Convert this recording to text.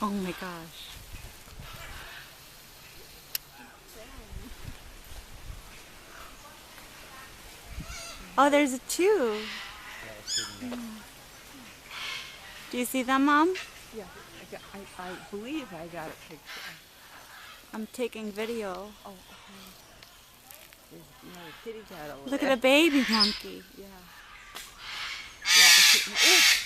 Oh my gosh. Oh, there's a two. Do you see them, Mom? Yeah, I believe I got a picture. I'm taking video. Oh, okay. There's another kitty cat over Look there. at the baby monkey. Yeah. Yeah.